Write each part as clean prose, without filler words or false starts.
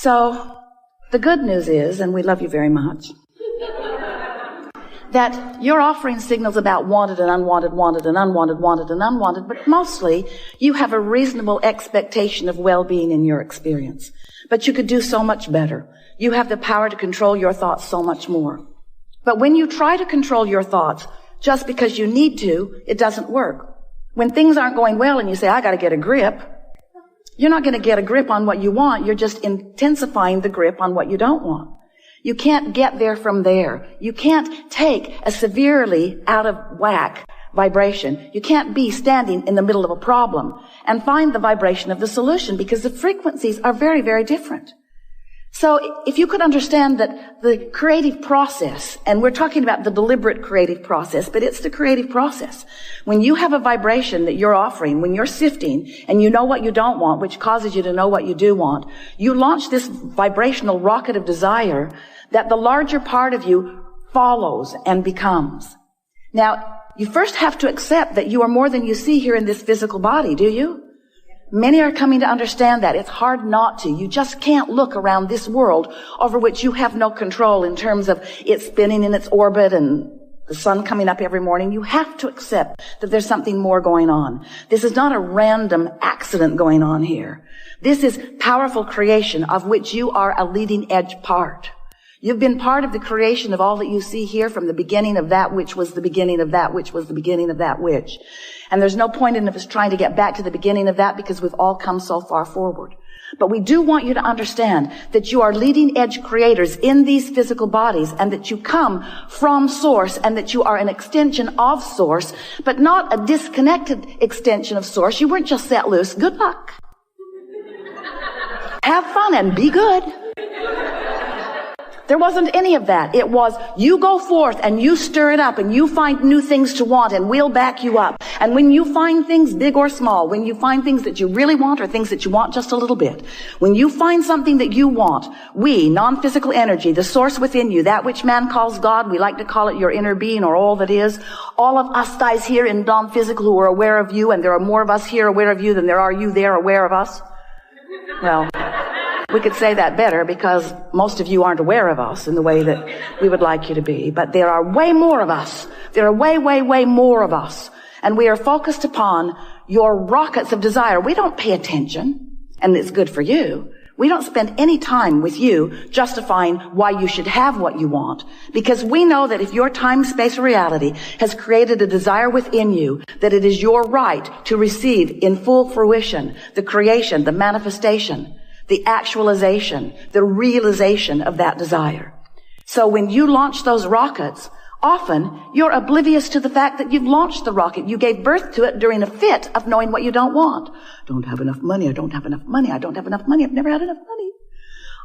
So the good news is, and we love you very much, that you're offering signals about wanted and unwanted, wanted and unwanted, wanted and unwanted, but mostly you have a reasonable expectation of well-being in your experience. But you could do so much better. You have the power to control your thoughts so much more. But when you try to control your thoughts just because you need to, it doesn't work. When things aren't going well and you say, I got to get a grip, you're not going to get a grip on what you want. You're just intensifying the grip on what you don't want. You can't get there from there. You can't take a severely out of whack vibration. You can't be standing in the middle of a problem and find the vibration of the solution, because the frequencies are very, very different. So if you could understand that the creative process, and we're talking about the deliberate creative process, but it's the creative process. When you have a vibration that you're offering, when you're sifting and you know what you don't want, which causes you to know what you do want, you launch this vibrational rocket of desire that the larger part of you follows and becomes. Now, you first have to accept that you are more than you see here in this physical body, do you? Many are coming to understand that. It's hard not to. You just can't look around this world over which you have no control in terms of it spinning in its orbit and the sun coming up every morning. You have to accept that there's something more going on. This is not a random accident going on here. This is powerful creation of which you are a leading edge part. You've been part of the creation of all that you see here from the beginning of that which was the beginning of that which was the beginning of that which. And there's no point in us trying to get back to the beginning of that, because we've all come so far forward. But we do want you to understand that you are leading edge creators in these physical bodies, and that you come from Source, and that you are an extension of Source, but not a disconnected extension of Source. You weren't just set loose. Good luck. Have fun and be good. There wasn't any of that. It was, you go forth and you stir it up and you find new things to want, and we'll back you up. And when you find things big or small, when you find things that you really want or things that you want just a little bit, when you find something that you want, we, non-physical energy, the source within you, that which man calls God, we like to call it your inner being or all that is, all of us guys here in non-physical who are aware of you, and there are more of us here aware of you than there are you there aware of us. Well, we could say that better, because most of you aren't aware of us in the way that we would like you to be. But there are way more of us. There are way, way, way more of us. And we are focused upon your rockets of desire. We don't pay attention, and it's good for you. We don't spend any time with you justifying why you should have what you want, because we know that if your time, space, or reality has created a desire within you, that it is your right to receive in full fruition the creation, the manifestation, the actualization, the realization of that desire. So when you launch those rockets, often you're oblivious to the fact that you've launched the rocket. You gave birth to it during a fit of knowing what you don't want. Don't have enough money. I don't have enough money. I don't have enough money. I've never had enough money.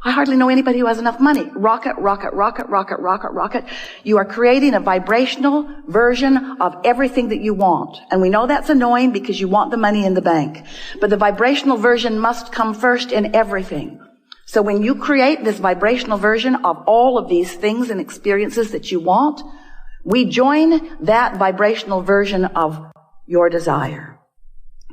I hardly know anybody who has enough money. Rocket, rocket, rocket, rocket, rocket, rocket. You are creating a vibrational version of everything that you want. And we know that's annoying because you want the money in the bank. But the vibrational version must come first in everything. So when you create this vibrational version of all of these things and experiences that you want, we join that vibrational version of your desire.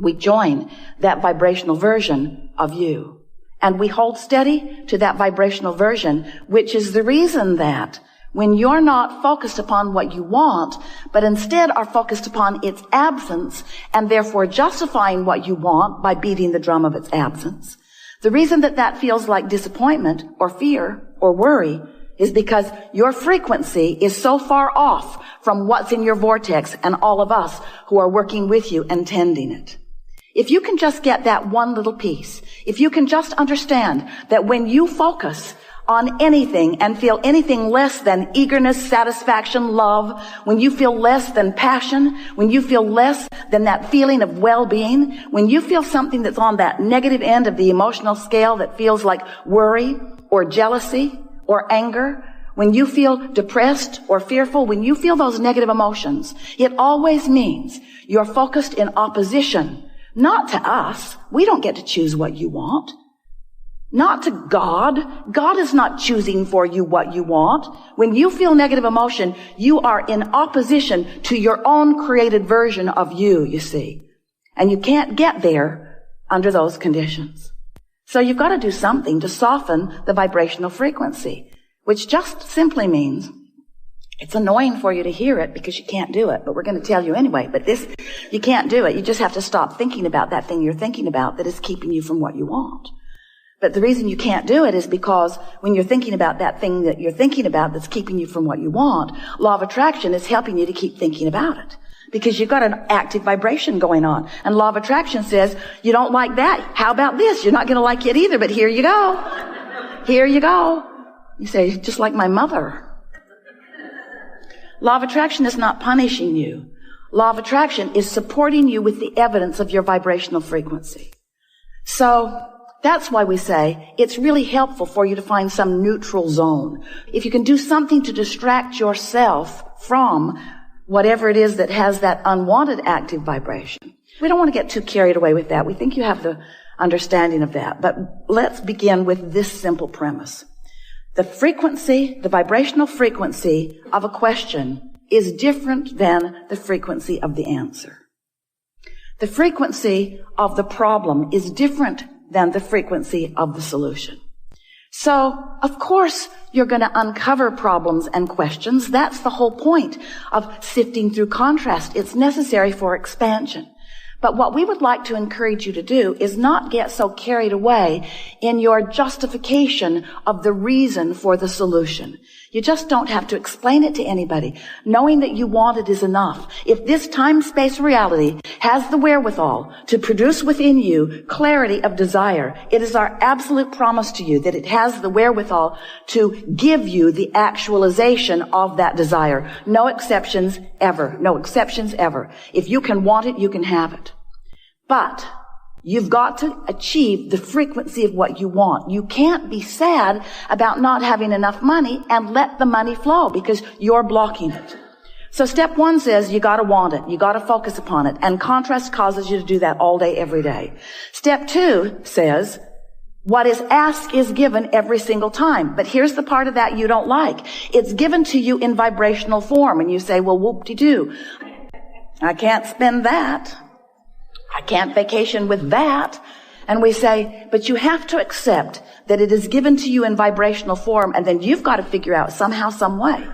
We join that vibrational version of you. And we hold steady to that vibrational version, which is the reason that when you're not focused upon what you want, but instead are focused upon its absence, and therefore justifying what you want by beating the drum of its absence, the reason that that feels like disappointment or fear or worry is because your frequency is so far off from what's in your vortex and all of us who are working with you and tending it. If you can just get that one little piece, if you can just understand that when you focus on anything and feel anything less than eagerness, satisfaction, love, when you feel less than passion, when you feel less than that feeling of well-being, when you feel something that's on that negative end of the emotional scale that feels like worry or jealousy or anger, when you feel depressed or fearful, when you feel those negative emotions, it always means you're focused in opposition. Not to us. We don't get to choose what you want. Not to God. God is not choosing for you what you want. When you feel negative emotion, you are in opposition to your own created version of you see. And you can't get there under those conditions. So you've got to do something to soften the vibrational frequency, which just simply means it's annoying for you to hear it because you can't do it, but we're going to tell you anyway. But you can't do it. You just have to stop thinking about that thing you're thinking about that is keeping you from what you want. But the reason you can't do it is because when you're thinking about that thing that you're thinking about that's keeping you from what you want, law of attraction is helping you to keep thinking about it. Because you've got an active vibration going on. And law of attraction says, you don't like that. How about this? You're not going to like it either, but here you go. Here you go. You say, just like my mother. Law of attraction is not punishing you. Law of attraction is supporting you with the evidence of your vibrational frequency. So that's why we say it's really helpful for you to find some neutral zone. If you can do something to distract yourself from whatever it is that has that unwanted active vibration. We don't want to get too carried away with that. We think you have the understanding of that. But let's begin with this simple premise. The frequency, the vibrational frequency of a question is different than the frequency of the answer. The frequency of the problem is different than the frequency of the solution. So, of course, you're going to uncover problems and questions. That's the whole point of sifting through contrast. It's necessary for expansion. But what we would like to encourage you to do is not get so carried away in your justification of the reason for the solution. You just don't have to explain it to anybody. Knowing that you want it is enough. If this time-space reality has the wherewithal to produce within you clarity of desire, it is our absolute promise to you that it has the wherewithal to give you the actualization of that desire. No exceptions ever. No exceptions ever. If you can want it, you can have it. But you've got to achieve the frequency of what you want. You can't be sad about not having enough money and let the money flow because you're blocking it. So step one says you got to want it. You got to focus upon it. And contrast causes you to do that all day, every day. Step two says what is asked is given every single time. But here's the part of that you don't like. It's given to you in vibrational form. And you say, well, whoop-de-doo. I can't spend that. I can't vacation with that. And we say, but you have to accept that it is given to you in vibrational form, and then you've got to figure out somehow, some way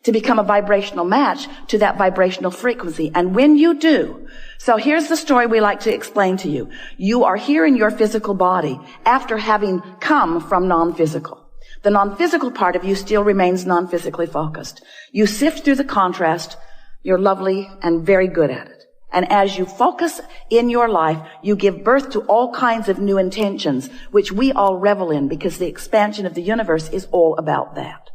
to become a vibrational match to that vibrational frequency. And when you do, so here's the story we like to explain to you. You are here in your physical body after having come from non-physical. The non-physical part of you still remains non-physically focused. You sift through the contrast. You're lovely and very good at it. And as you focus in your life, you give birth to all kinds of new intentions, which we all revel in because the expansion of the universe is all about that.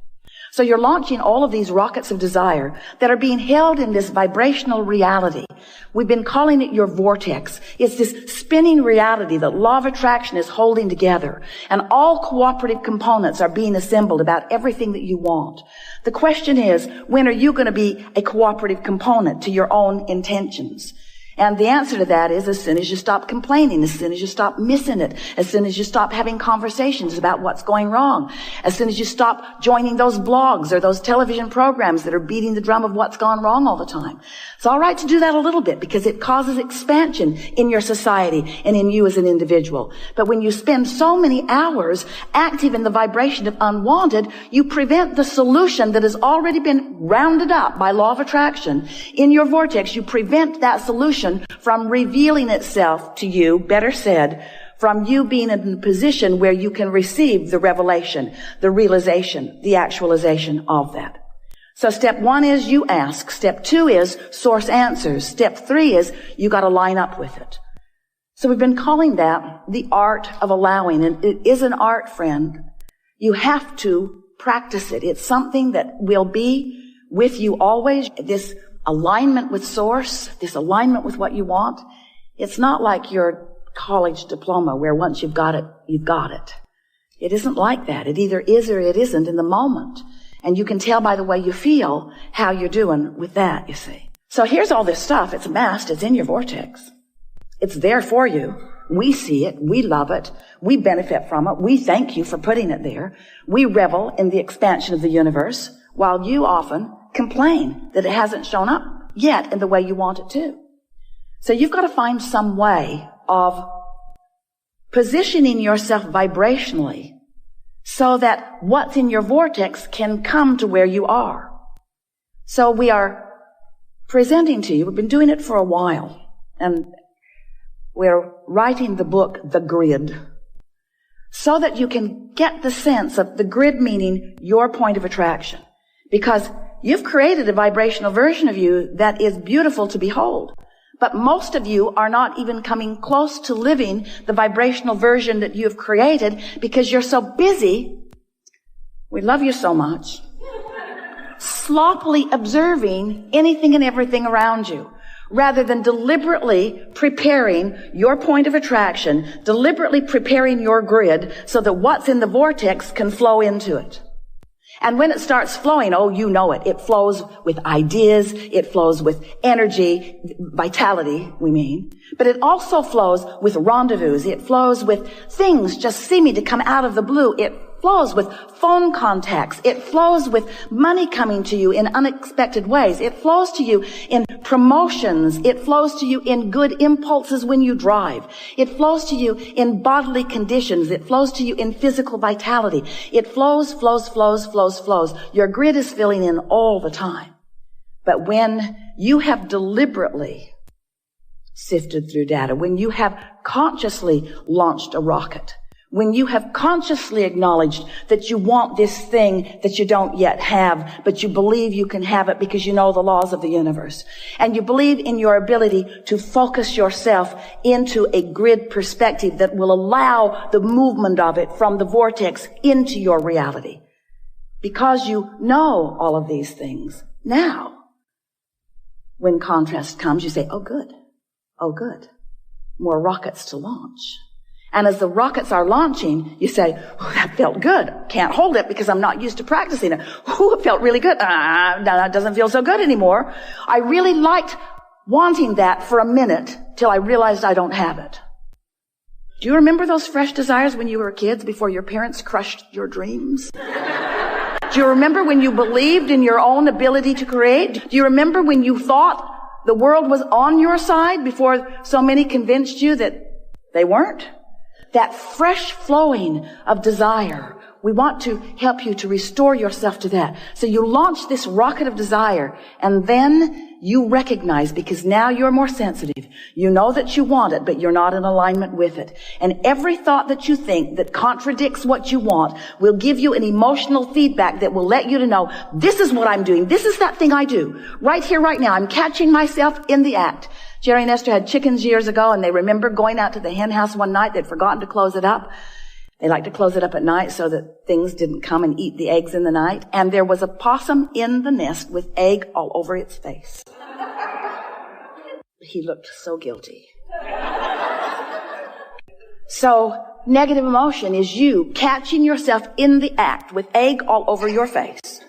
So you're launching all of these rockets of desire that are being held in this vibrational reality. We've been calling it your vortex. It's this spinning reality that law of attraction is holding together. And all cooperative components are being assembled about everything that you want. The question is, when are you going to be a cooperative component to your own intentions? And the answer to that is as soon as you stop complaining, as soon as you stop missing it, as soon as you stop having conversations about what's going wrong, as soon as you stop joining those blogs or those television programs that are beating the drum of what's gone wrong all the time. It's all right to do that a little bit because it causes expansion in your society and in you as an individual. But when you spend so many hours active in the vibration of unwanted, you prevent the solution that has already been rounded up by law of attraction in your vortex. You prevent that solution from revealing itself to you, better said, from you being in a position where you can receive the revelation, the realization, the actualization of that. So step one is you ask. Step two is source answers. Step three is you got to line up with it. So we've been calling that the art of allowing. And it is an art, friend. You have to practice it. It's something that will be with you always. This alignment with source, this alignment with what you want. It's not like your college diploma where once you've got it, you've got it. It isn't like that. It either is or it isn't in the moment. And you can tell by the way you feel how you're doing with that, you see. So here's all this stuff. It's amassed. It's in your vortex. It's there for you. We see it. We love it. We benefit from it. We thank you for putting it there. We revel in the expansion of the universe while you often complain that it hasn't shown up yet in the way you want it to. So you've got to find some way of positioning yourself vibrationally so that what's in your vortex can come to where you are. So we are presenting to you, we've been doing it for a while, and we're writing the book, The Grid, so that you can get the sense of the grid meaning your point of attraction. Because you've created a vibrational version of you that is beautiful to behold. But most of you are not even coming close to living the vibrational version that you've created because you're so busy. We love you so much. Sloppily observing anything and everything around you, rather than deliberately preparing your point of attraction, deliberately preparing your grid so that what's in the vortex can flow into it. And when it starts flowing, oh, you know it. It flows with ideas. It flows with energy, vitality, we mean. But it also flows with rendezvous. It flows with things just seeming to come out of the blue. It flows with phone contacts. It flows with money coming to you in unexpected ways. It flows to you in promotions. It flows to you in good impulses when you drive. It flows to you in bodily conditions. It flows to you in physical vitality. It flows. Your grid is filling in all the time. But when you have deliberately sifted through data, when you have consciously launched a rocket, when you have consciously acknowledged that you want this thing that you don't yet have, but you believe you can have it because you know the laws of the universe, and you believe in your ability to focus yourself into a grid perspective that will allow the movement of it from the vortex into your reality. Because you know all of these things, now, when contrast comes, you say, oh good, more rockets to launch. And as the rockets are launching, you say, oh, that felt good. Can't hold it because I'm not used to practicing it. Oh, it felt really good. No, it doesn't feel so good anymore. I really liked wanting that for a minute till I realized I don't have it. Do you remember those fresh desires when you were kids before your parents crushed your dreams? Do you remember when you believed in your own ability to create? Do you remember when you thought the world was on your side before so many convinced you that they weren't? That fresh flowing of desire. We want to help you to restore yourself to that. So you launch this rocket of desire, and then you recognize, because now you're more sensitive. You know that you want it, but you're not in alignment with it. And every thought that you think that contradicts what you want will give you an emotional feedback that will let you to know, this is what I'm doing. This is that thing I do. Right here, right now. I'm catching myself in the act. Jerry and Esther had chickens years ago, and they remember going out to the hen house one night. They'd forgotten to close it up. They liked to close it up at night so that things didn't come and eat the eggs in the night. And there was a possum in the nest with egg all over its face. He looked so guilty. So negative emotion is you catching yourself in the act with egg all over your face.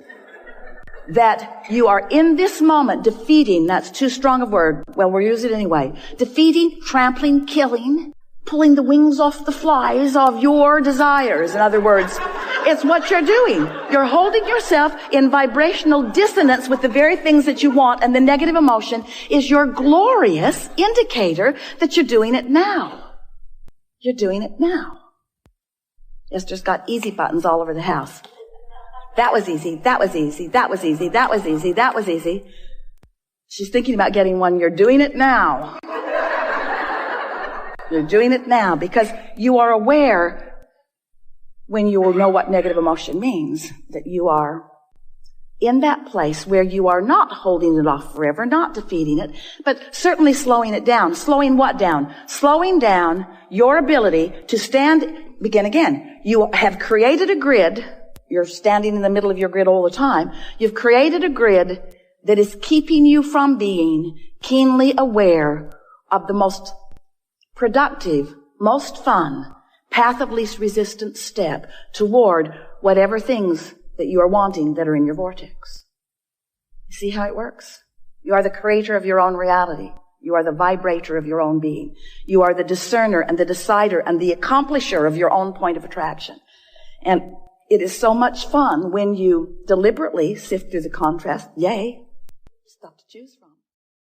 That you are in this moment defeating, that's too strong a word, well, we'll use it anyway, defeating, trampling, killing, pulling the wings off the flies of your desires. In other words, it's what you're doing. You're holding yourself in vibrational dissonance with the very things that you want, and the negative emotion is your glorious indicator that you're doing it now. You're doing it now. Esther's got easy buttons all over the house. That was easy. That was easy. That was easy. That was easy. That was easy. She's thinking about getting one. You're doing it now. You're doing it now because you are aware when you know what negative emotion means, that you are in that place where you are not holding it off forever, not defeating it, but certainly slowing it down. Slowing what down? Slowing down your ability to stand, begin again. You have created a grid. You're standing in the middle of your grid all the time. You've created a grid that is keeping you from being keenly aware of the most productive, most fun, path of least resistance step toward whatever things that you are wanting that are in your vortex. You see how it works? You are the creator of your own reality. You are the vibrator of your own being. You are the discerner and the decider and the accomplisher of your own point of attraction. And it is so much fun when you deliberately sift through the contrast. Yay. Stuff to choose from.